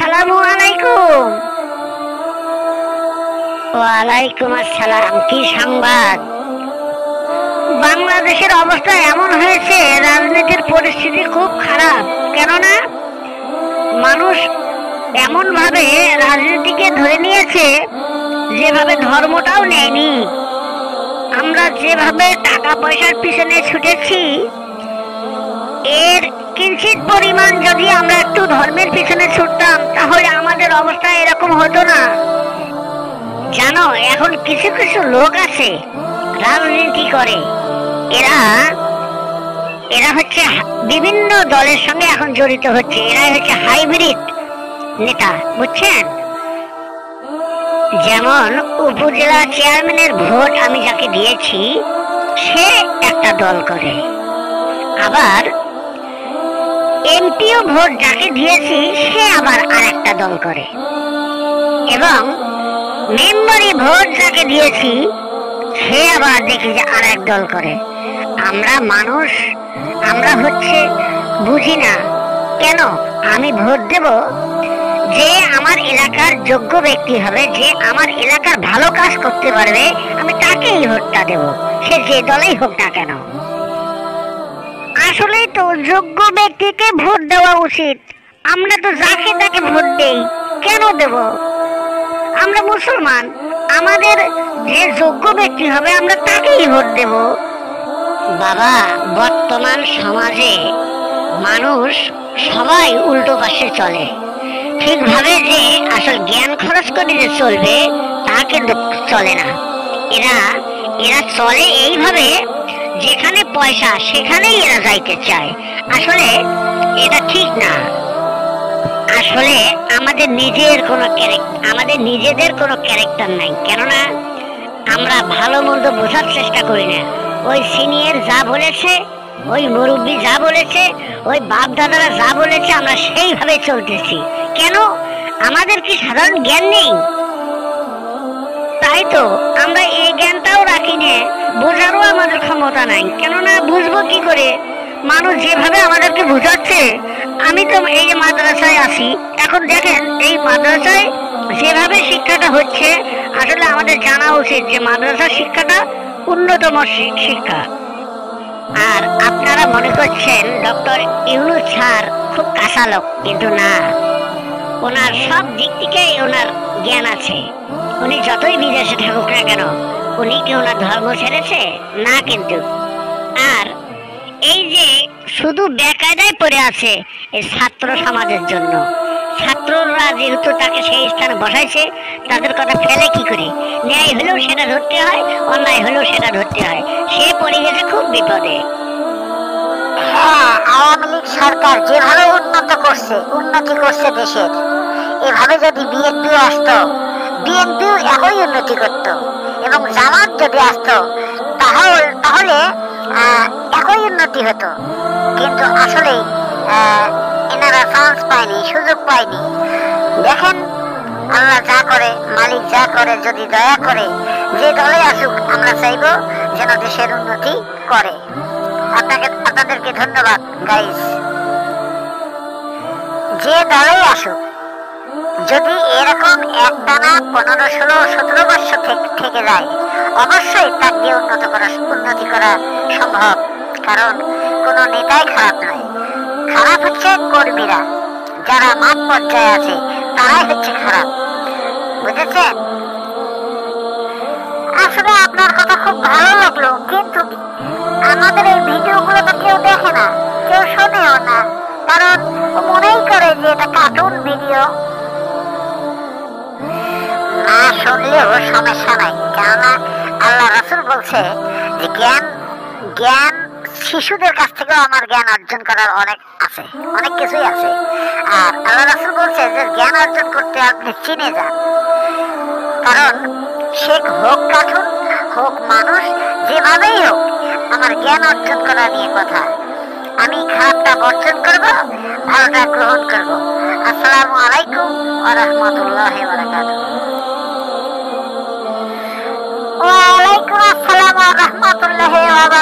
আসসালামু আলাইকুম। ওয়ালাইকুম আসসালাম। কি সংবাদ? বাংলাদেশের অবস্থা এমন হয়েছে, রাজনীতির পরিস্থিতি খুব খারাপ। কেননা মানুষ এমন ভাবে রাজনীতিকে ধরে নিয়েছে, যেভাবে ধর্মটাও নেয়নি। আমরা যেভাবে টাকা পয়সার পিছনে ছুটেছি, এর কিঞ্চিত পরিমাণ যদি আমরা একটু ধর্মের পিছনে ছুটতাম, তাহলে আমাদের অবস্থা এরকম হতো না। জানো, এখন কিছু কিছু লোক আছে রাজনীতি করে, এরা এরা হচ্ছে বিভিন্ন দলের সঙ্গে এখন জড়িত হচ্ছে। এরাই হচ্ছে হাইব্রিড নেতা, বুঝছেন? যেমন উপজেলা চেয়ারম্যানের ভোট আমি যাকে দিয়েছি, সে একটা দল করে। আবার এমপিও ভোট যাকে দিয়েছি, সে আবার আর একটা দল করে। এবং মেম্বারি ভোট যাকে দিয়েছি, সে আবার দেখি যে আর এক দল করে। আমরা মানুষ, আমরা হচ্ছে বুঝি না কেন আমি ভোট দেব যে আমার এলাকার যোগ্য ব্যক্তি হবে, যে আমার এলাকার ভালো কাজ করতে পারবে, আমি তাকেই ভোটটা দেব, সে যে দলেই হোক না কেন। আসলেই তো যোগ্য ব্যক্তিকে ভোট দেওয়া উচিত। আমরা তো যাকে তাকে ভোট দেই, কেন দেব? আমরা মুসলমান, আমাদের যে যোগ্য ব্যক্তি হবে আমরা তাকেই ভোট দেব। বাবা, বর্তমান সমাজে মানুষ সবাই উল্টো পাশে চলে। ঠিকভাবে যে আসল জ্ঞান খরচ করে যে চলবে, তা কিন্তু চলে না। এরা চলে এইভাবে, যেখানে পয়সা সেখানেই এরা যাইতে চায়। আসলে এটা ঠিক না। আসলে আমাদের নিজেদের কোনো ক্যারেক্টার নাই। কেননা আমরা ভালো মন্দ বোঝার চেষ্টা করি না। ওই সিনিয়র যা বলেছে, ওই মুরব্বী যা বলেছে, ওই বাপ দাদারা যা বলেছে, আমরা সেইভাবে চলতেছি। কেন? আমাদের কি সাধারণ জ্ঞান নেই? তাই তো আমরা এই জ্ঞানটাও রাখি না, বোঝারও আমাদের ক্ষমতা নাই। কেননা বুঝবো কি করে? মানুষ যেভাবে আমাদেরকে বুঝাচ্ছে। আমি তো এই যে মাদ্রাসায় আছি, এখন দেখেন এই মাদ্রাসায় যেভাবে শিক্ষাটা হচ্ছে, আসলে আমাদের জানা উচিত যে মাদ্রাসার শিক্ষাটা উন্নতম শিক্ষা। আর আপনারা মনে করছেন ডক্টর ইউনূস স্যার খুব কাঁচা লোক, কিন্তু না, ওনার সব দিক থেকেই ওনার জ্ঞান আছে। উনি যতই বিদেশে থাকুক না কেন, উনি কি ওনার ধর্ম ছেড়েছে? না কিন্তু। আর এই যে শুধু বেকায়দায় পড়ে আছে এই ছাত্র সমাজের জন্য। ছাত্ররা যেহেতু তাকে সেই স্থানে বসাইছে, তাদের কথা ফেলে কি করে? ন্যায় হলেও সেটা ধরতে হয়, অন্যায় হলেও সেটা ধরতে হয়। সে পড়ে গেছে খুব বিপদে। হ্যাঁ, আওয়ামী লীগ সরকার যেভাবে উন্নতি করছে দেশের, এভাবে যদি বিএনপিও আসতো, বিএনপিও একই উন্নতি করত। এবং জামাত যদি আসতো, তাহলে একই উন্নতি হতো। কিন্তু আসলে এনারা চান্স পায়নি, সুযোগ পায়নি। দেখেন আল্লাহ যা করে, মালিক যা করে, যদি দয়া করে যে দলে আসুক, আমরা চাইব যেন দেশের উন্নতি করে। আপনাদেরকে ধন্যবাদ গাইস। যে দলে আসুক, যদি এরকম একটানা 15, 16, 17 বছর থেকে যায়, অবশ্যই তার দিয়ে উন্নতি করা সম্ভব। কারণ কোন নেতাই খারাপ নয়, খারাপ হচ্ছে কর্মীরা, যারা মাঠ পর্যায়ে আছে, তারাই হচ্ছে খারাপ। বুঝেছেন? আসলে আপনার কথা খুব ভালো লাগলো, কিন্তু আমাদের এই ভিডিওগুলো তো কেউ দেখে না, কেউ শোনেও না। কারণ মনেই করে যে এটা কার্টুন ভিডিও। না শুনলেও সমস্যা নাই, কেননা আল্লাহ রাসূল বলছে যে জ্ঞান শিশুদের কাছ থেকেও আমার জ্ঞান অর্জন করার অনেক কিছুই আছে। আর আল্লাহ রাসূল বলছে যে জ্ঞান অর্জন করতে আপনি চিনে যান। কারণ সে হোক কার্টুন, হোক মানুষ, যেভাবেই হোক, আমার জ্ঞান অর্জন করা নিয়ে কথা। আমি খারাপটা বর্জন করব, ভালোটা গ্রহণ করব। আসসালামু আলাইকুম ওয়া রাহমাতুল্লাহি ওয়া বারাকাতুহু। ওয়া আলাইকুম আসসালাম ওয়া রাহমাতুল্লাহি ওয়া বারাকাতুহু।